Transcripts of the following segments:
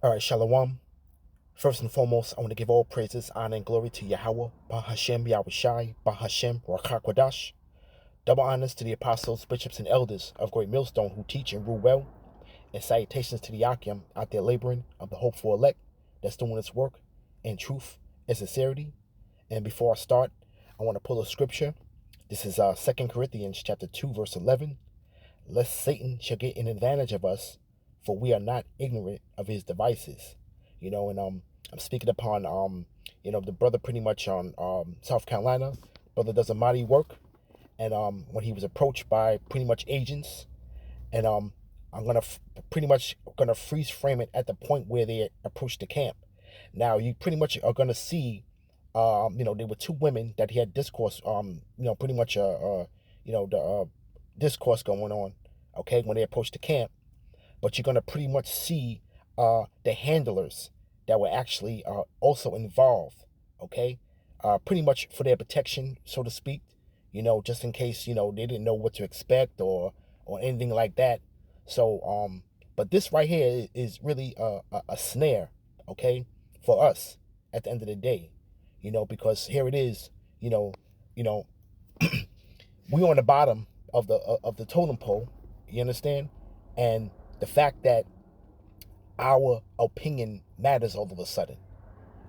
All right, Shalom. First and foremost, I want to give all praises, honor, and glory to Yahweh, Bahashem, Yahushai, Bahashem, Rakakwadash. Double honors to the apostles, bishops, and elders of Great Millstone who teach and rule well, and salutations to the Akim out there laboring of the hopeful elect that's doing its work in truth and sincerity. And before I start, I want to pull a scripture. This is 2 Corinthians chapter 2, verse 11. Lest Satan shall get an advantage of us, for we are not ignorant of his devices. And I'm speaking upon the brother pretty much on South Carolina. Brother does a mighty work, and when he was approached by pretty much agents, and I'm pretty much gonna freeze frame it at the point where they approached the camp. Now you pretty much are gonna see, there were two women that he had discourse, pretty much the discourse going on, okay, when they approached the camp. But you're gonna pretty much see the handlers that were actually also involved, okay, pretty much for their protection, so to speak, just in case they didn't know what to expect or anything like that. So but this right here is really a snare, okay, for us at the end of the day, because here it is, we on the bottom of the totem pole, you understand, and the fact that our opinion matters all of a sudden.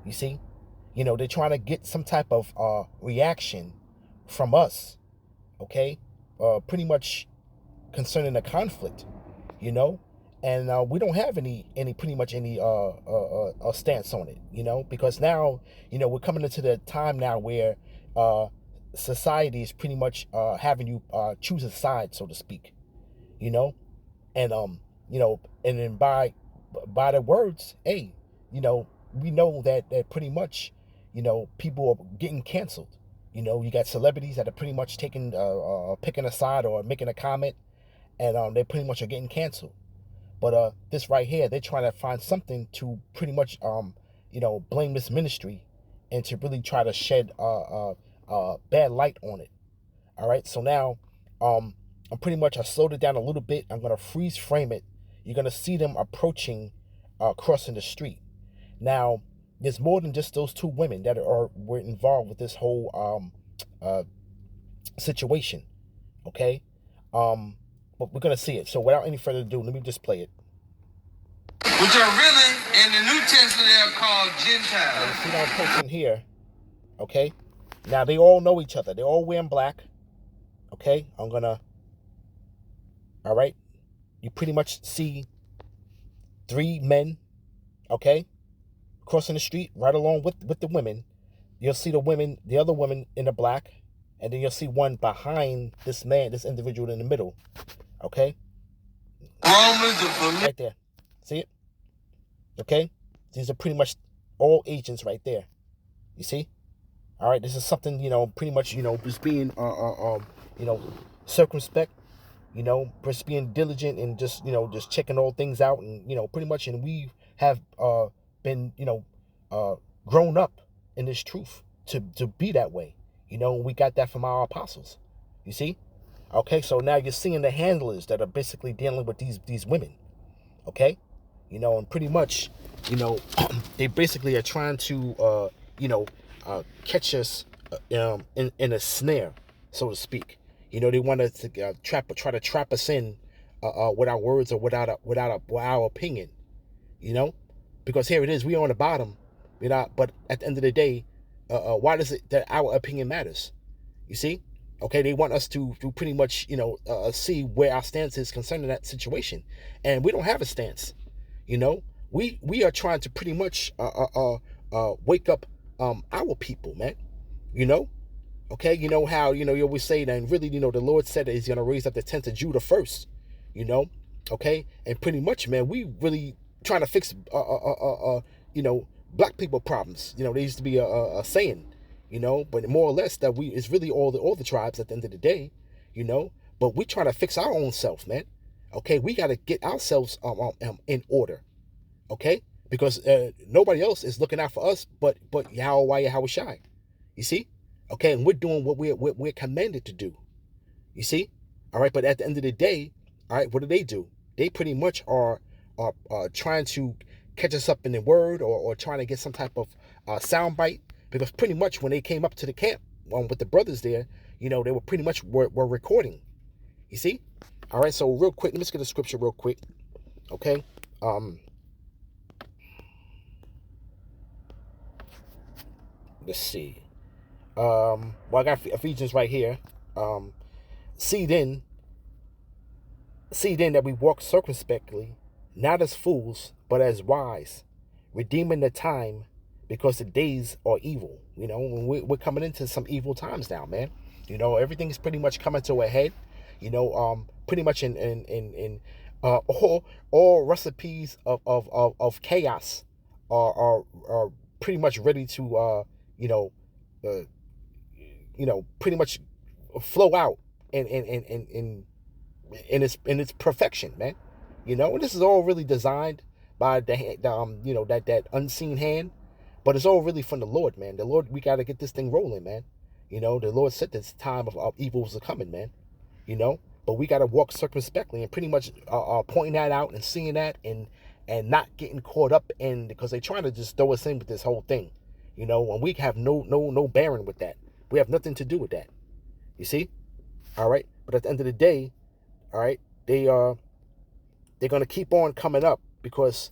You see, they're trying to get some type of reaction from us, okay, pretty much concerning the conflict, and we don't have any pretty much any stance on it, because now we're coming into the time now where society is pretty much having you choose a side, so to speak, and and then by the words, hey, we know that pretty much, people are getting canceled. You got celebrities that are pretty much taking picking a side or making a comment, and they pretty much are getting canceled. But this right here, they're trying to find something to pretty much blame this ministry and to really try to shed bad light on it. All right, so now I'm pretty much, I slowed it down a little bit. I'm gonna freeze frame it. You're gonna see them approaching, crossing the street. Now, there's more than just those two women that were involved with this whole situation. Okay, but we're gonna see it. So without any further ado, let me just play it. Which are really in the New Testament they are called Gentiles. You see that person here? Okay. Now they all know each other. They're all wearing black. Okay, I'm gonna. All right, you pretty much see three men, okay, crossing the street right along with the women. You'll see the other women in the black, and then you'll see one behind this man, this individual in the middle, okay? Right there. See it? Okay? These are pretty much all agents right there. You see? All right, this is something, pretty much, just being, circumspect, just being diligent and just checking all things out, and pretty much, and we have been grown up in this truth to be that way. We got that from our apostles. You see? Okay, so now you're seeing the handlers that are basically dealing with these women. Okay, and pretty much, they basically are trying to catch us in a snare, so to speak. They want us to try to trap us in with our words or without our opinion. Because here it is, we are on the bottom, but at the end of the day, why does it that our opinion matters? You see? Okay, they want us to pretty much see where our stance is concerning that situation, and we don't have a stance. We are trying to pretty much wake up our people, man. Okay, how you always say that, and really, the Lord said that He's gonna raise up the tent of Judah first. Okay, and pretty much, man, we really trying to fix black people problems. There used to be a saying, but more or less that it's really all the tribes at the end of the day, but we trying to fix our own self, man. Okay, we got to get ourselves in order. Okay, because nobody else is looking out for us but Yahweh Yahushai. You see? Okay, and we're doing what we're commanded to do. You see? All right, but at the end of the day, all right, what do? They pretty much are trying to catch us up in the word, or trying to get some type of sound bite, because pretty much when they came up to the camp with the brothers there, they were pretty much were recording. You see? All right, so real quick, let me just get a scripture real quick. Okay? Let's see. Well, I got Ephesians right here. See then that we walk circumspectly, not as fools, but as wise, redeeming the time, because the days are evil. When we're coming into some evil times now, man. Everything's pretty much coming to a head. Pretty much in all recipes of chaos are pretty much ready to pretty much flow out in its perfection, man. And this is all really designed by that unseen hand, but it's all really from the Lord, man. The Lord, we got to get this thing rolling, man. The Lord said this time of evils are coming, man. But we got to walk circumspectly, and pretty much pointing that out and seeing that, and not getting caught up in, because they're trying to just throw us in with this whole thing, and we have no bearing with that. We have nothing to do with that. You see? All right. But at the end of the day, all right, they're gonna keep on coming up, because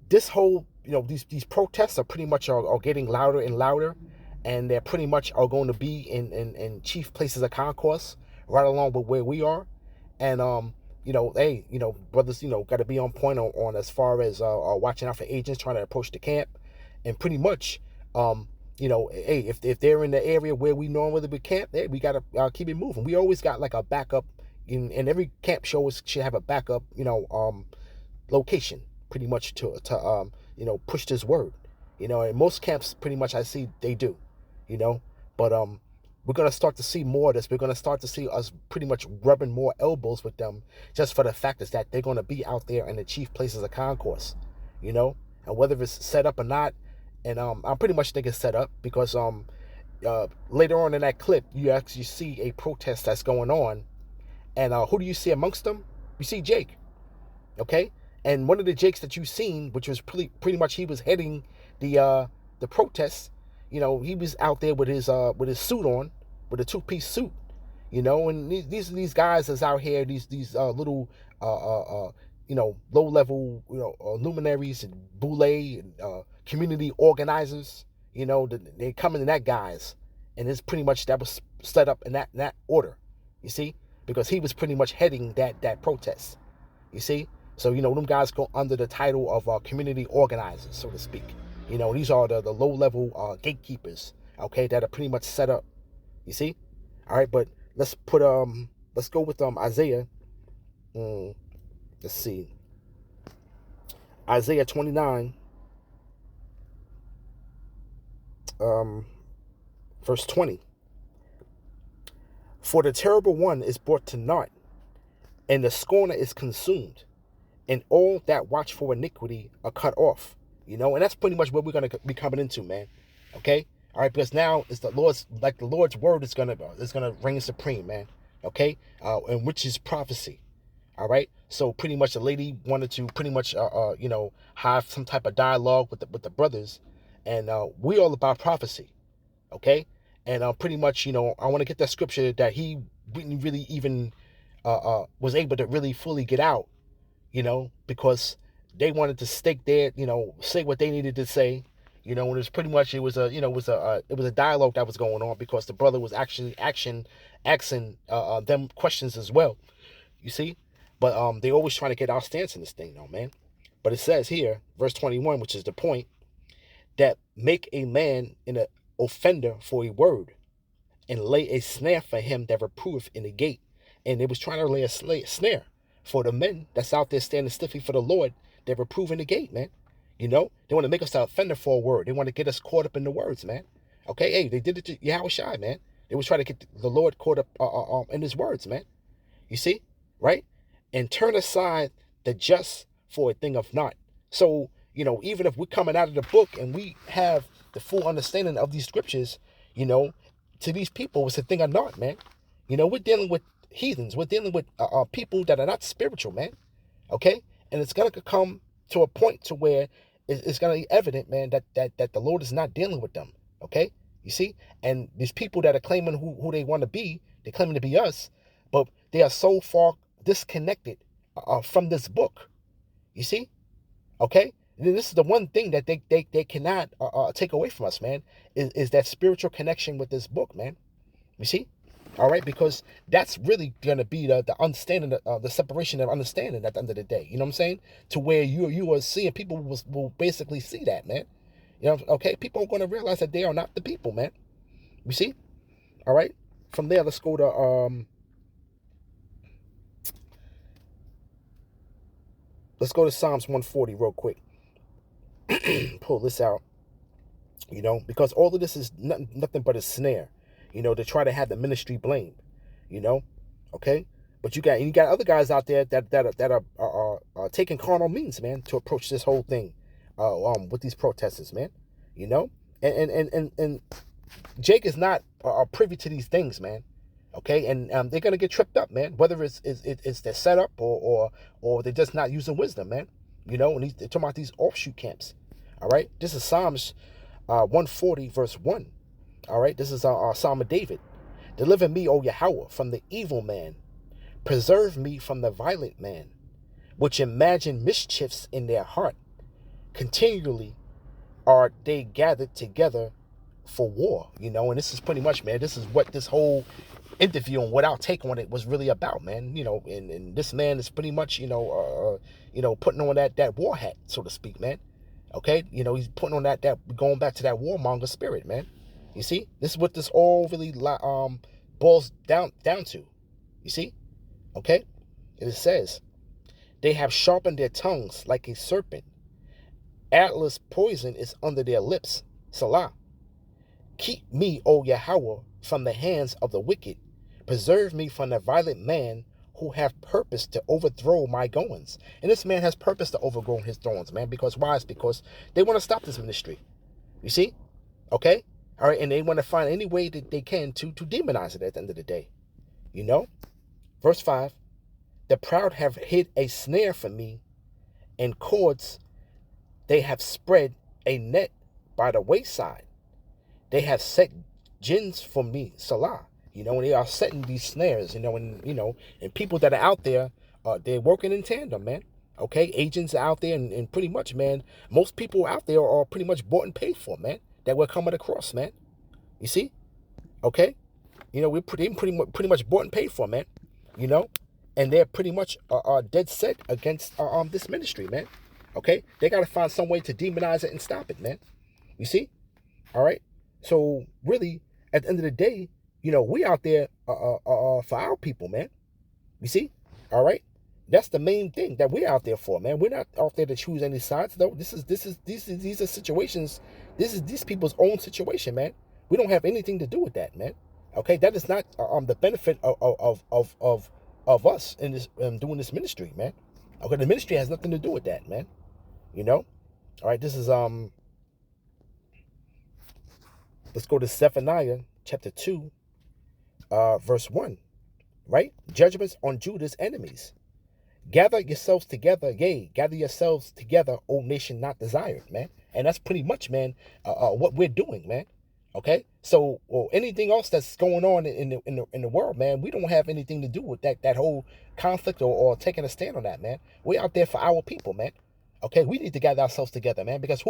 this whole these protests are pretty much are getting louder and louder, and they're pretty much are going to be in chief places of concourse, right along with where we are. And hey, brothers, got to be on point on as far as watching out for agents trying to approach the camp, and pretty much hey, if they're in the area where we normally would camp, hey, we got to keep it moving. We always got like a backup in every camp show should have a backup location, pretty much to push this word. And most camps pretty much I see they do. But we're going to start to see more of this. We're going to start to see us pretty much rubbing more elbows with them, just for the fact is that they're going to be out there in the chief places of concourse, and whether it's set up or not. And I pretty much think it's set up, because later on in that clip, you actually see a protest that's going on. And who do you see amongst them? You see Jake. Okay? And one of the Jakes that you've seen, which was pretty much he was heading the protests, he was out there with his suit on, with a two-piece suit, and these guys that's out here, these little low-level luminaries and boule and community organizers, they come in that guise, and it's pretty much that was set up in that order, you see, because he was pretty much heading that protest, you see. So them guys go under the title of community organizers, so to speak. These are the low-level gatekeepers, okay, that are pretty much set up, you see. All right, but let's go with Isaiah. Let's see, Isaiah 29, verse 20. For the terrible one is brought to naught, and the scorner is consumed, and all that watch for iniquity are cut off. And that's pretty much what we're going to be coming into, man. Okay? All right, because now it's the Lord's word is going to reign supreme, man. Okay? And which is prophecy. All right? So pretty much the lady wanted to pretty much have some type of dialogue with the brothers, and we all about prophecy. Okay? And pretty much, I want to get that scripture that he didn't really even was able to really fully get out, because they wanted to stake their, say what they needed to say, and it was pretty much, it was a dialogue that was going on, because the brother was actually asking them questions as well, you see. But they always trying to get our stance in this thing, though, man. But it says here, verse 21, which is the point, that make a man an offender for a word, and lay a snare for him that reproveth in the gate. And they was trying to lay a snare for the men that's out there standing stiffly for the Lord that reprove in the gate, man. They want to make us an offender for a word. They want to get us caught up in the words, man. Okay, hey, they did it to Yahushua, man. They was trying to get the Lord caught up in his words, man. You see, right? And turn aside the just for a thing of naught. So, even if we're coming out of the book and we have the full understanding of these scriptures, to these people, it's a thing of naught, man. We're dealing with heathens. We're dealing with people that are not spiritual, man. Okay? And it's going to come to a point to where it's going to be evident, man, that the Lord is not dealing with them. Okay, you see, and these people that are claiming who they want to be, they're claiming to be us, but they are so far disconnected from this book. You see, okay, this is the one thing that they cannot take away from us, man, is that spiritual connection with this book, man. You see. All right, because that's really going to be the understanding, the separation of understanding at the end of the day. You know what I'm saying? To where you are seeing, people will basically see that, man. You know, okay? People are going to realize that they are not the people, man. You see? All right? From there, let's go to Psalms 140 real quick. Pull this out. You know, because all of this is nothing but a snare. You know, to try to have the ministry blamed, you know, okay? But you got other guys out there that are taking carnal means, man, to approach this whole thing, with these protesters, man, you know, and Jake is not privy to these things, man, okay? And they're gonna get tripped up, man. Whether it's their setup or they're just not using wisdom, man, you know. And they're talking about these offshoot camps. All right, this is Psalms 140 verse 1. All right, this is our Psalm of David. Deliver me, O Yahweh, from the evil man. Preserve me from the violent man, which imagine mischiefs in their heart. Continually are they gathered together for war, you know. And this is pretty much, man, this is what this whole interview and what our take on it was really about, man. You know, and this man is pretty much, you know, putting on that war hat, so to speak, man. Okay, you know, he's putting on that going back to that warmonger spirit, man. You see, this is what this all really boils down to. You see, okay? And it says, they have sharpened their tongues like a serpent. Atlas poison is under their lips. Salah. Keep me, O Yahweh, from the hands of the wicked. Preserve me from the violent man who have purpose to overthrow my goings. And this man has purpose to overthrow his thrones, man. Because why? It's because they want to stop this ministry. You see? Okay? All right, and they want to find any way that they can to demonize it at the end of the day. You know? Verse 5, the proud have hid a snare for me, and cords they have spread a net by the wayside. They have set gins for me, Salah. You know, and they are setting these snares, you know, and people that are out there, they're working in tandem, man. Okay, agents are out there, and pretty much, man, most people out there are pretty much bought and paid for, man, that we're coming across, man. You see? Okay? You know, we're pretty much bought and paid for, man. You know? And they're pretty much dead set against this ministry, man. Okay? They got to find some way to demonize it and stop it, man. You see? All right? So, really, at the end of the day, you know, we out there for our people, man. You see? All right? That's the main thing that we're out there for, man. We're not out there to choose any sides, though. These are situations. This is these people's own situation, man. We don't have anything to do with that, man. Okay, that is not the benefit of us in this doing this ministry, man. Okay, the ministry has nothing to do with that, man. You know. All right, this is let's go to Zephaniah chapter 2, verse 1. Right, judgments on Judah's enemies. Gather yourselves together, yea, gather yourselves together, O nation not desired, man. And that's pretty much, man, what we're doing, man. Okay, so anything else that's going on in the world, man, we don't have anything to do with that whole conflict or taking a stand on that, man. We're out there for our people, man. Okay, we need to gather ourselves together, man, because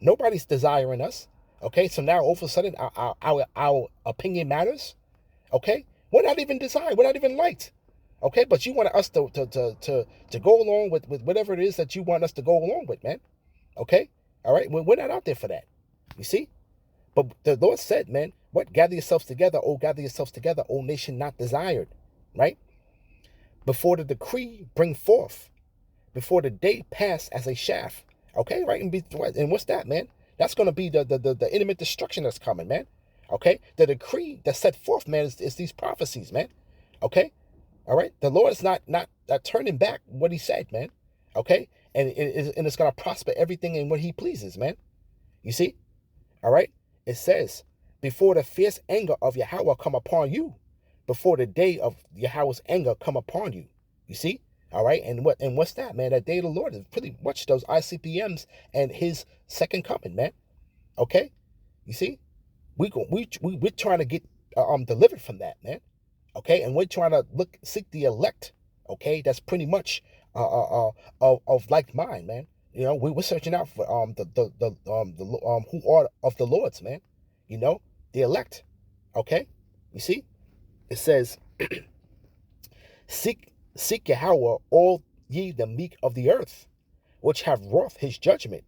nobody's desiring us. Okay, so now all of a sudden our opinion matters. Okay, we're not even desired, we're not even liked. Okay, but you want us to go along with whatever it is that you want us to go along with, man. Okay, all right, we're not out there for that. You see. But the Lord said, man, what? Gather yourselves together, O nation not desired, right? Before the decree bring forth, before the day pass as a shaft, okay, right? And what's that, man? That's going to be the intimate destruction that's coming, man. Okay, the decree that's set forth, man, is these prophecies, man. Okay, all right. The Lord is not turning back what He said, man. Okay, and it's going to prosper everything in what He pleases, man. You see, all right. It says, before the fierce anger of Yahweh come upon you, before the day of Yahweh's anger come upon you. You see? All right, and what's that, man? That day of the Lord is pretty much those ICPMs and His second coming, man. Okay, you see, we're trying to get delivered from that, man. Okay, and we're trying to seek the elect. Okay, that's pretty much of like mind, man. You know, we're searching out for the who are of the Lord's, man. You know, the elect. Okay, you see, it says, seek Yahweh, all ye the meek of the earth, which have wrought His judgment.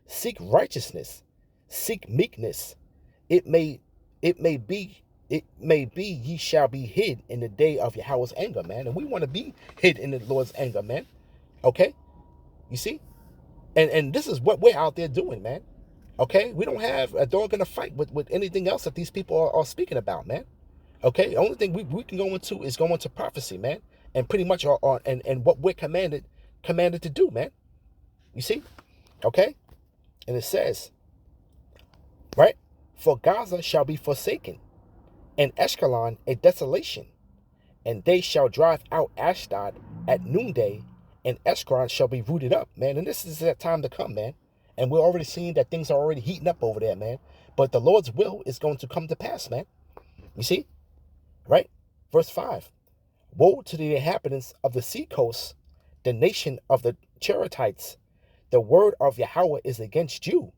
Seek righteousness, seek meekness. It may be ye shall be hid in the day of Yahweh's anger, man. And we want to be hid in the Lord's anger, man. Okay? You see? And this is what we're out there doing, man. Okay? We don't have a dog in a fight with anything else that these people are speaking about, man. Okay? The only thing we can go into is go into prophecy, man. And pretty much and what we're commanded to do, man. You see? Okay? And it says, right? For Gaza shall be forsaken, and Ashkelon a desolation, and they shall drive out Ashdod at noonday, and Ekron shall be rooted up, man. And this is that time to come, man. And we're already seeing that things are already heating up over there, man. But the Lord's will is going to come to pass, man. You see? Right? Verse 5. Woe to the inhabitants of the sea coast, the nation of the Cherethites. The word of Yahweh is against you,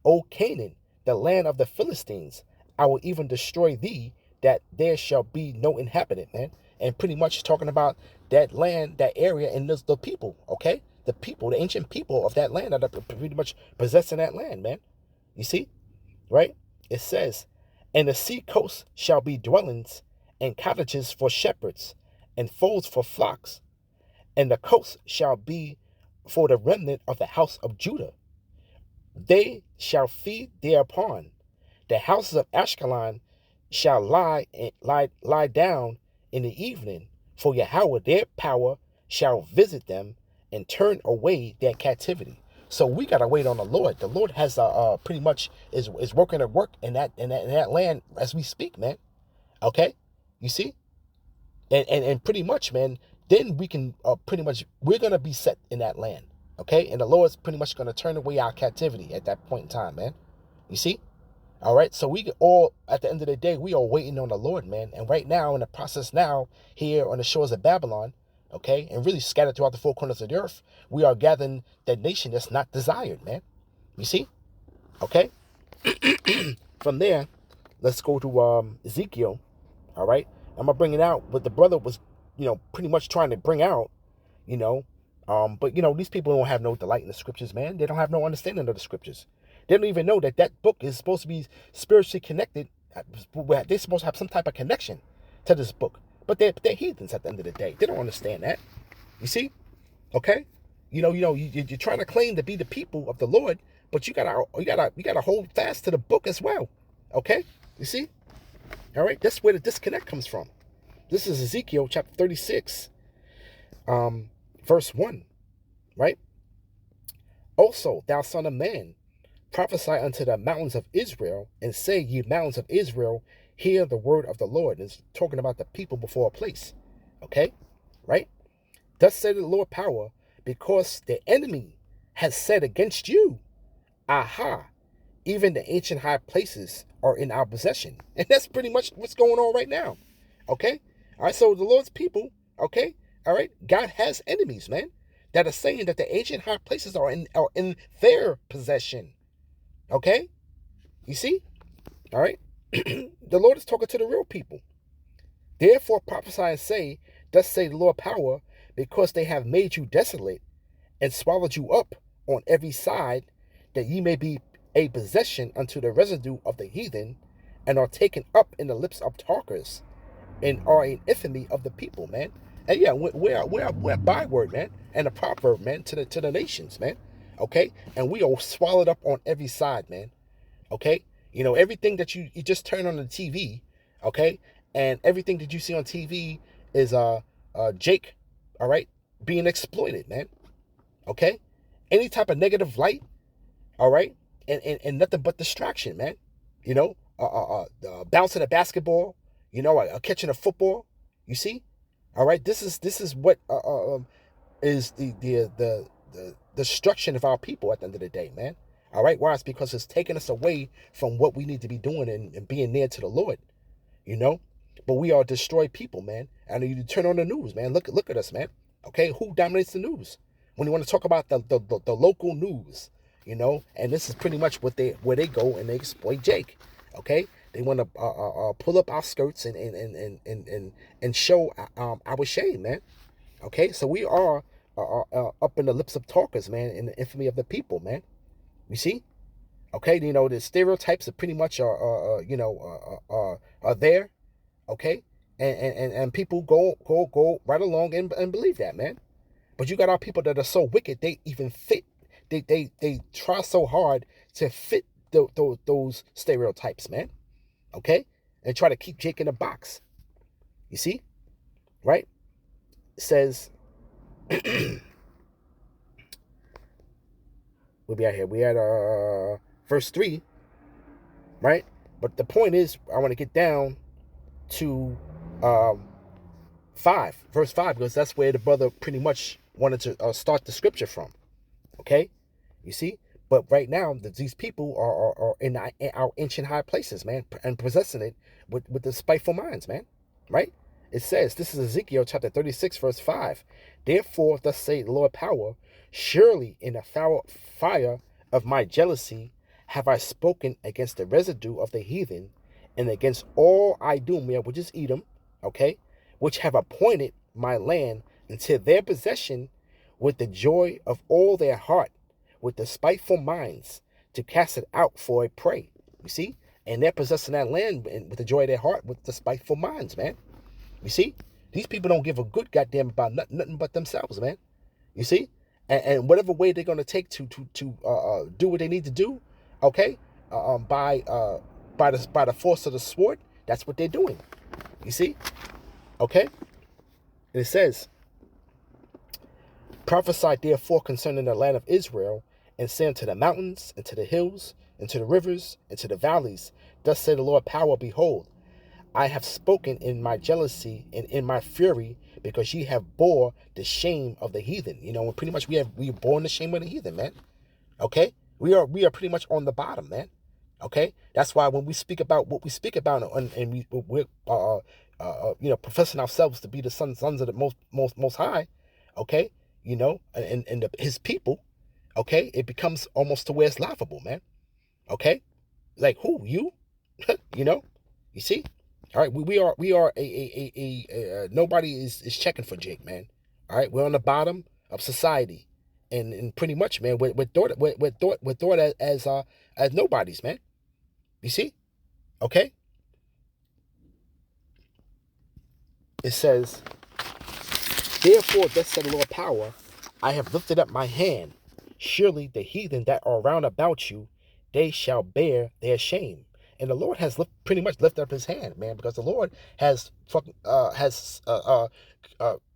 O Canaan, the land of the Philistines. I will even destroy thee, that there shall be no inhabitant, man. And pretty much talking about that land, that area, and the people, okay? The people, the ancient people of that land that are pretty much possessing that land, man. You see? Right? It says, and the sea coast shall be dwellings, and cottages for shepherds, and folds for flocks. And the coast shall be for the remnant of the house of Judah. They shall feed thereupon. The houses of Ashkelon shall lie down in the evening, for Yahweh their power shall visit them and turn away their captivity. So we gotta wait on the Lord. The Lord has pretty much is working at work in that land as we speak, man. Okay, you see, and pretty much, man. Then we can pretty much we're gonna be set in that land. Okay, and the Lord's pretty much gonna turn away our captivity at that point in time, man. You see. All right, so we all, at the end of the day, we are waiting on the Lord, man. And right now, in the process now, here on the shores of Babylon, okay, and really scattered throughout the four corners of the earth, we are gathering that nation that's not desired, man. You see? Okay? From there, let's go to Ezekiel, all right? I'm going to bring it out what the brother was, pretty much trying to bring out, but, these people don't have no delight in the scriptures, man. They don't have no understanding of the scriptures. They don't even know that book is supposed to be spiritually connected. They're supposed to have some type of connection to this book. But they're heathens at the end of the day. They don't understand that. You see? Okay? You're trying to claim to be the people of the Lord, but you gotta hold fast to the book as well. Okay? You see? All right? That's where the disconnect comes from. This is Ezekiel chapter 36, verse 1. Right? Also, thou son of man, prophesy unto the mountains of Israel, and say, ye mountains of Israel, hear the word of the Lord. And it's talking about the people before a place. Okay? Right? Thus said the Lord power, because the enemy has said against you, aha, even the ancient high places are in our possession. And that's pretty much what's going on right now. Okay? All right, so the Lord's people, okay? All right? God has enemies, man, that are saying that the ancient high places are in their possession. Okay? You see? All right? The Lord is talking to the real people. Therefore prophesy and say, thus say the Lord power, because they have made you desolate and swallowed you up on every side, that ye may be a possession unto the residue of the heathen, and are taken up in the lips of talkers, and are an infamy of the people, man. And yeah, we're a byword, man, and a proverb, man, to the nations, man. Okay? And we are swallowed up on every side, man. Okay? Everything that you just turn on the TV, okay? And everything that you see on TV is Jake, all right, being exploited, man. Okay? Any type of negative light, all right? And nothing but distraction, man. Bouncing a basketball, catching a football, you see? All right? This is what is the destruction of our people at the end of the day, man. All right, why? It's because it's taking us away from what we need to be doing and being near to the Lord, you know. But we are destroyed people, man. And you turn on the news, man. Look at us, man. Okay, who dominates the news? When you want to talk about the local news, you know, and this is pretty much where they go and they exploit Jake. Okay, they want to pull up our skirts and show our shame, man. Okay, so we are up in the lips of talkers, man, in the infamy of the people, man. You see? Okay, you know, the stereotypes are pretty much are there. Okay, and people go right along and believe that, man. But you got our people that are so wicked they even fit. They try so hard to fit those stereotypes, man. Okay, and try to keep Jake in a box. You see, right? It says. We'll be out here. We had verse 3, right? But the point is, I want to get down to 5, verse 5, because that's where the brother pretty much wanted to start the scripture from. Okay, you see. But right now, these people are in our ancient high places, man, and possessing it with the spiteful minds, man. Right? It says, this is Ezekiel chapter 36, verse 5. Therefore, thus saith the Lord power, surely in the fire of my jealousy have I spoken against the residue of the heathen and against all Idumea, which is Edom, okay, which have appointed my land into their possession with the joy of all their heart, with the spiteful minds, to cast it out for a prey. You see? And they're possessing that land with the joy of their heart, with the spiteful minds, man. You see? These people don't give a good goddamn about nothing but themselves, man. You see? And whatever way they're gonna take to do what they need to do, okay, by the force of the sword, that's what they're doing. You see? Okay? And it says, prophesy therefore concerning the land of Israel, and say unto the mountains, and to the hills, and to the rivers, and to the valleys, thus saith the Lord power, behold, I have spoken in my jealousy and in my fury, because ye have bore the shame of the heathen. You know, pretty much we borne the shame of the heathen, man. Okay? We are pretty much on the bottom, man. Okay? That's why when we speak about what we speak about, and we're professing ourselves to be the sons of the most high, okay? You know, and his people, okay? It becomes almost to where it's laughable, man. Okay? Like who? You? You know? You see? All right, we are nobody is checking for Jake, man. All right, we're on the bottom of society, and pretty much, man, we're thought as nobodies, man. You see? Okay. It says, therefore, thus said the Lord power, I have lifted up my hand. Surely the heathen that are round about you, they shall bear their shame. And the Lord has pretty much lifted up his hand, man, because the Lord has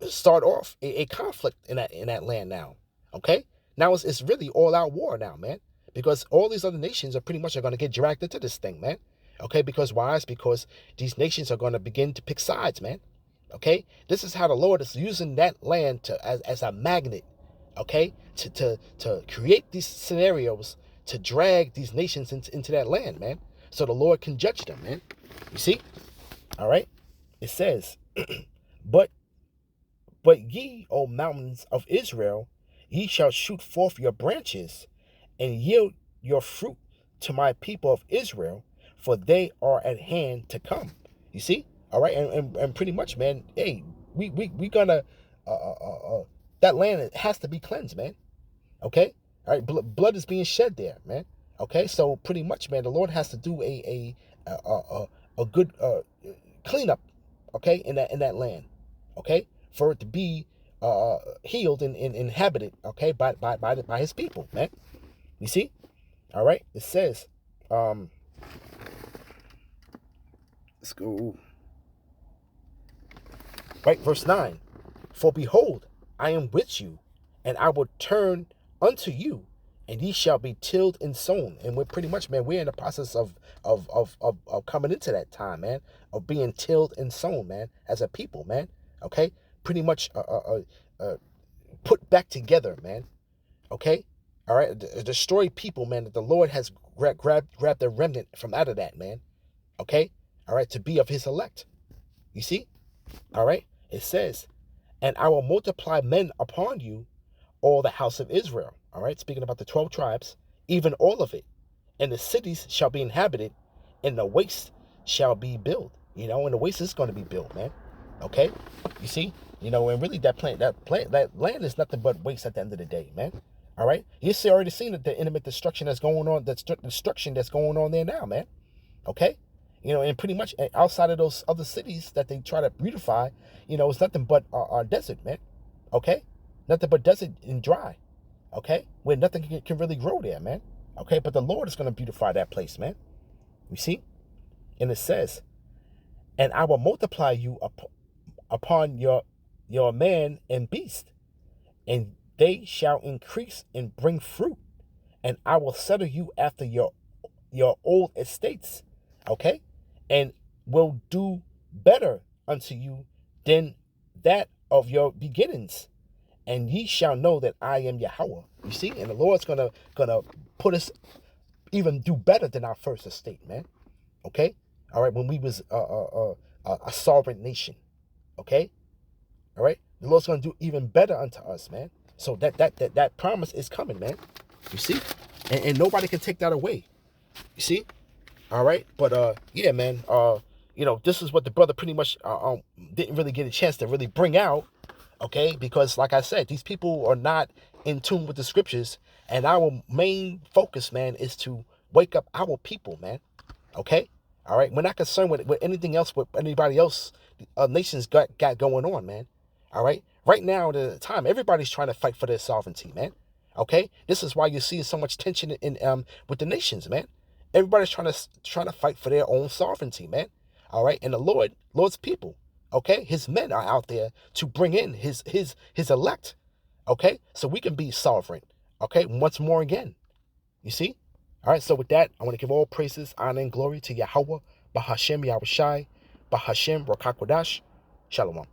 started off a conflict in that land now. Okay? Now it's really all out war now, man. Because all these other nations are pretty much going to get dragged into this thing, man. Okay? Because why? It's because these nations are going to begin to pick sides, man. Okay? This is how the Lord is using that land as a magnet, okay? To create these scenarios to drag these nations into that land, man. So the Lord can judge them, man. You see? All right? It says, but ye, O mountains of Israel, ye shall shoot forth your branches and yield your fruit to my people of Israel, for they are at hand to come. You see? All right? And pretty much, man, hey, we gonna, that land has to be cleansed, man. Okay? All right? Blood is being shed there, man. Okay, so pretty much, man, the Lord has to do a good cleanup, okay, in that land, okay, for it to be healed and inhabited, okay, by his people, man. You see? All right. It says, let's go. Right, verse 9. For behold, I am with you, and I will turn unto you, and ye shall be tilled and sown. And we're pretty much, man, we're in the process of coming into that time, man, of being tilled and sown, man, as a people, man. Okay, pretty much, put back together, man. Okay? All right? Destroy people, man, that the Lord has grabbed the remnant from out of that, man. Okay? All right? To be of his elect. You see? All right? It says, and I will multiply men upon you, all the house of Israel. All right? Speaking about the 12 tribes, even all of it. And the cities shall be inhabited, and the waste shall be built. You know, and the waste is going to be built, man. Okay? You see? You know, and really that land is nothing but waste at the end of the day, man. All right? You already seen the intimate destruction that's going on, destruction that's going on there now, man. Okay? You know, and pretty much outside of those other cities that they try to beautify, you know, it's nothing but desert, man. Okay? Nothing but desert and dry. Okay? Where nothing can really grow there, man. Okay? But the Lord is going to beautify that place, man. You see? And it says, and I will multiply you upon your man and beast, and they shall increase and bring fruit, and I will settle you after your old estates, okay, and will do better unto you than that of your beginnings, and ye shall know that I am Yahweh. You see, and the Lord's gonna put us even do better than our first estate, man. Okay, all right, when we was a sovereign nation, okay, all right, the Lord's gonna do even better unto us, man. So that promise is coming, man. You see, and nobody can take that away. You see, all right, but yeah, man, you know, this is what the brother pretty much didn't really get a chance to really bring out, okay, because like I said, these people are not in tune with the scriptures, and our main focus, man, is to wake up our people, man. Okay, all right, we're not concerned with anything else, with anybody else nations got going on, man. All right now, the time everybody's trying to fight for their sovereignty, man. Okay, this is why you see so much tension in with the nations, man. Everybody's trying to fight for their own sovereignty, man. All right, and the Lord's people, okay, his men are out there to bring in his elect, okay, so we can be sovereign, okay, once more again. You see? All right, so with that, I want to give all praises, honor, and glory to Yahweh, Bahashem Yahushai, Bahashem Rakakwadash. Shalom.